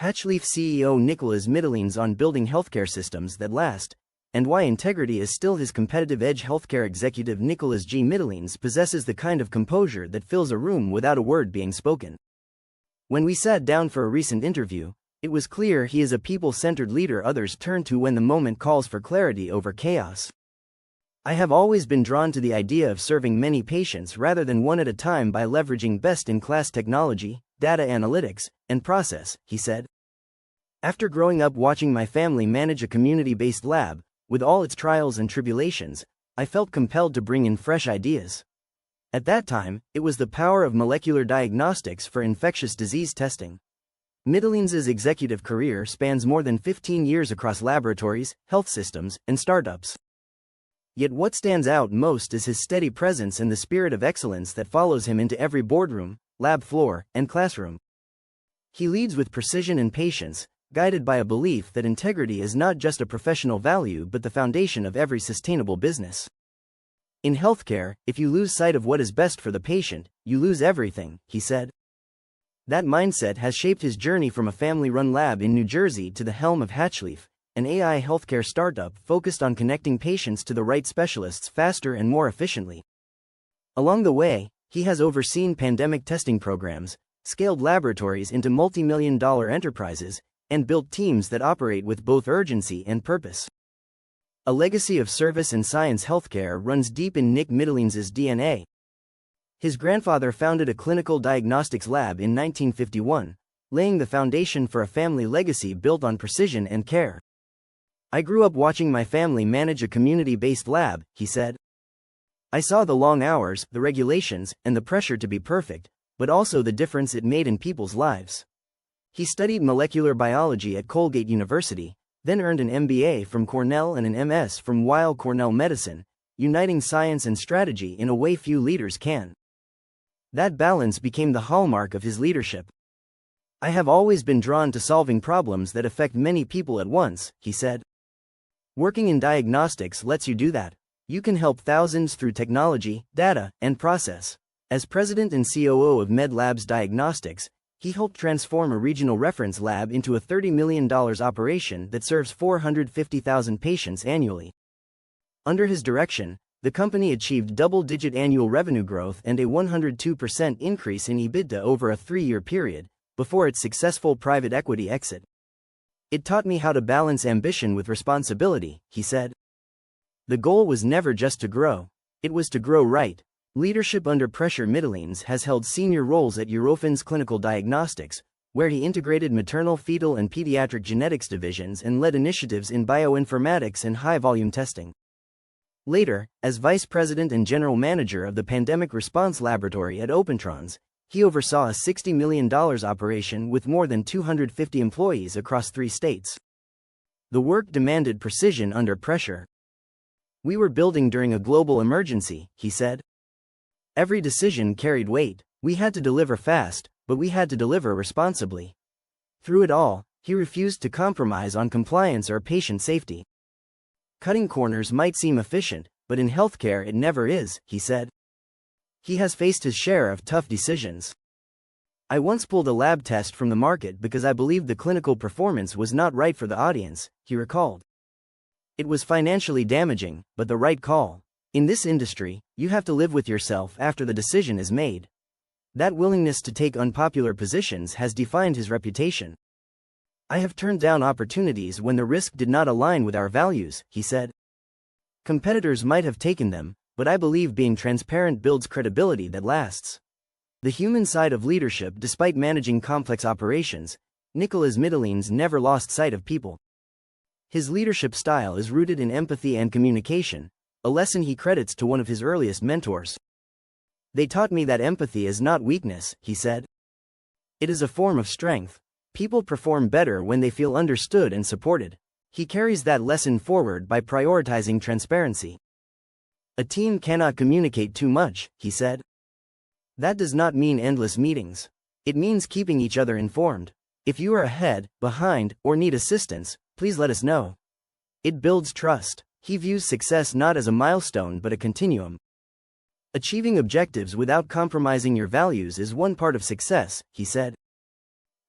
Hatchleaf CEO Nickolas Mitilenes on building healthcare systems that last, and why integrity is still his competitive edge. Healthcare executive Nickolas G. Mitilenes possesses the kind of composure that fills a room without a word being spoken. When we sat down for a recent interview, it was clear he is a people-centered leader others turn to when the moment calls for clarity over chaos. I have always been drawn to the idea of serving many patients rather than one at a time by leveraging best-in-class technology, data analytics, and process, he said. After growing up watching my family manage a community-based lab, with all its trials and tribulations, I felt compelled to bring in fresh ideas. At that time, it was the power of molecular diagnostics for infectious disease testing. Mitilenes' executive career spans more than 15 years across laboratories, health systems, and startups. Yet what stands out most is his steady presence and the spirit of excellence that follows him into every boardroom, lab floor, and classroom. He leads with precision and patience, guided by a belief that integrity is not just a professional value but the foundation of every sustainable business. In healthcare, if you lose sight of what is best for the patient, you lose everything, he said. That mindset has shaped his journey from a family-run lab in New Jersey to the helm of Hatchleaf, an AI healthcare startup focused on connecting patients to the right specialists faster and more efficiently. Along the way, he has overseen pandemic testing programs, scaled laboratories into multi-million-dollar enterprises, and built teams that operate with both urgency and purpose. A legacy of service and science. Healthcare runs deep in Nick Mitilenes' DNA. His grandfather founded a clinical diagnostics lab in 1951, laying the foundation for a family legacy built on precision and care. I grew up watching my family manage a community-based lab, he said. I saw the long hours, the regulations, and the pressure to be perfect, but also the difference it made in people's lives. He studied molecular biology at Colgate University, then earned an MBA from Cornell and an MS from Weill Cornell Medicine, uniting science and strategy in a way few leaders can. That balance became the hallmark of his leadership. I have always been drawn to solving problems that affect many people at once, he said. Working in diagnostics lets you do that. You can help thousands through technology, data, and process. As president and COO of MedLabs Diagnostics, he helped transform a regional reference lab into a $30 million operation that serves 450,000 patients annually. Under his direction, the company achieved double-digit annual revenue growth and a 102% increase in EBITDA over a 3-year period, before its successful private equity exit. It taught me how to balance ambition with responsibility, he said. The goal was never just to grow, it was to grow right. Leadership under pressure. Mitilenes has held senior roles at Eurofins Clinical Diagnostics, where he integrated maternal, fetal, and pediatric genetics divisions and led initiatives in bioinformatics and high-volume testing. Later, as vice president and general manager of the Pandemic Response Laboratory at Opentrons, he oversaw a $60 million operation with more than 250 employees across 3 states. The work demanded precision under pressure. We were building during a global emergency, he said. Every decision carried weight. We had to deliver fast, but we had to deliver responsibly. Through it all, he refused to compromise on compliance or patient safety. Cutting corners might seem efficient, but in healthcare it never is, he said. He has faced his share of tough decisions. I once pulled a lab test from the market because I believed the clinical performance was not right for the audience, he recalled. It was financially damaging, but the right call. In this industry, you have to live with yourself after the decision is made. That willingness to take unpopular positions has defined his reputation. I have turned down opportunities when the risk did not align with our values, he said. Competitors might have taken them, but I believe being transparent builds credibility that lasts. The human side of leadership. Despite managing complex operations, Nickolas Mitilenes never lost sight of people. His leadership style is rooted in empathy and communication, a lesson he credits to one of his earliest mentors. They taught me that empathy is not weakness, he said. It is a form of strength. People perform better when they feel understood and supported. He carries that lesson forward by prioritizing transparency. A team cannot communicate too much, he said. That does not mean endless meetings. It means keeping each other informed. If you are ahead, behind, or need assistance, please let us know. It builds trust. He views success not as a milestone but a continuum. Achieving objectives without compromising your values is one part of success, he said.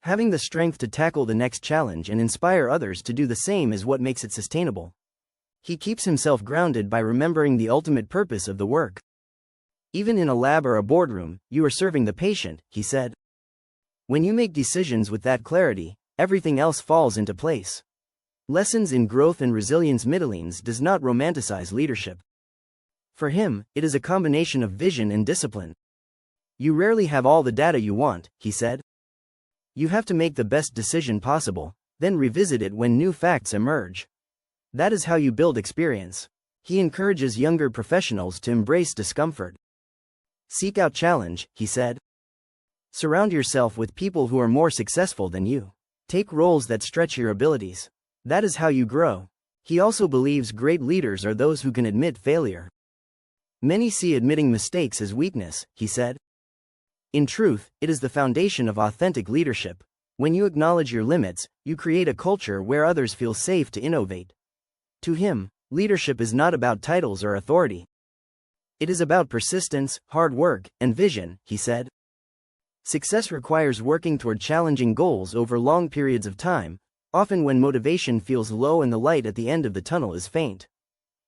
Having the strength to tackle the next challenge and inspire others to do the same is what makes it sustainable. He keeps himself grounded by remembering the ultimate purpose of the work. Even in a lab or a boardroom, you are serving the patient, he said. When you make decisions with that clarity, everything else falls into place. Lessons in Growth and Resilience. Mitilenes does not romanticize leadership. For him, it is a combination of vision and discipline. You rarely have all the data you want, he said. You have to make the best decision possible, then revisit it when new facts emerge. That is how you build experience. He encourages younger professionals to embrace discomfort. Seek out challenge, he said. Surround yourself with people who are more successful than you. Take roles that stretch your abilities. That is how you grow. He also believes great leaders are those who can admit failure. Many see admitting mistakes as weakness, he said. In truth, it is the foundation of authentic leadership. When you acknowledge your limits, you create a culture where others feel safe to innovate. To him, leadership is not about titles or authority. It is about persistence, hard work, and vision, he said. Success requires working toward challenging goals over long periods of time, often when motivation feels low and the light at the end of the tunnel is faint.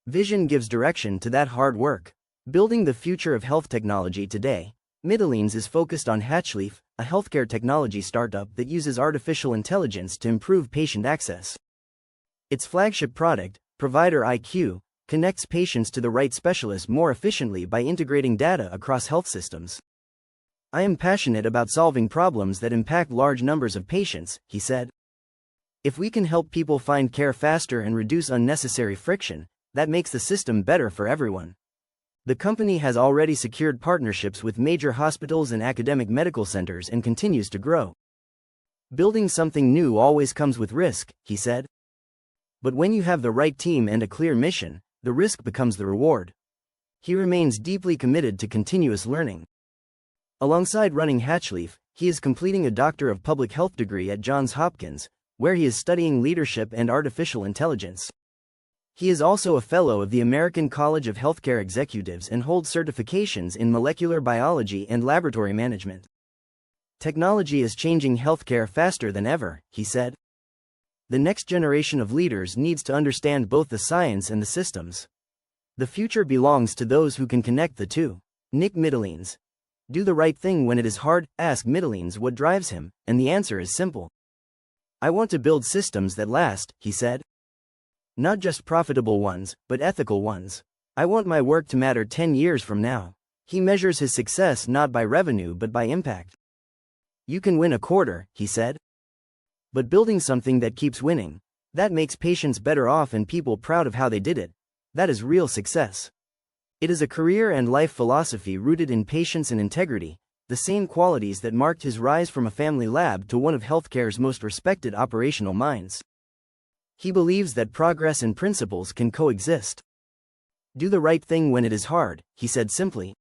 Vision gives direction to that hard work. Building the future of health technology today, Mitilenes is focused on Hatchleaf, a healthcare technology startup that uses artificial intelligence to improve patient access. Its flagship product, ProviderIQ, connects patients to the right specialist more efficiently by integrating data across health systems. I am passionate about solving problems that impact large numbers of patients, he said. If we can help people find care faster and reduce unnecessary friction, that makes the system better for everyone. The company has already secured partnerships with major hospitals and academic medical centers and continues to grow. Building something new always comes with risk, he said. But when you have the right team and a clear mission, the risk becomes the reward. He remains deeply committed to continuous learning. Alongside running Hatchleaf, he is completing a Doctor of Public Health degree at Johns Hopkins, where he is studying leadership and artificial intelligence. He is also a fellow of the American College of Healthcare Executives and holds certifications in molecular biology and laboratory management. Technology is changing healthcare faster than ever, he said. The next generation of leaders needs to understand both the science and the systems. The future belongs to those who can connect the two. Nick Mitilenes. Do the right thing when it is hard. Ask Mitilenes what drives him, and the answer is simple. I want to build systems that last, he said. Not just profitable ones, but ethical ones. I want my work to matter 10 years from now. He measures his success not by revenue but by impact. You can win a quarter, he said. But building something that keeps winning, that makes patients better off and people proud of how they did it, that is real success. It is a career and life philosophy rooted in patience and integrity, the same qualities that marked his rise from a family lab to one of healthcare's most respected operational minds. He believes that progress and principles can coexist. Do the right thing when it is hard, he said simply.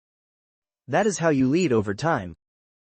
That is how you lead over time.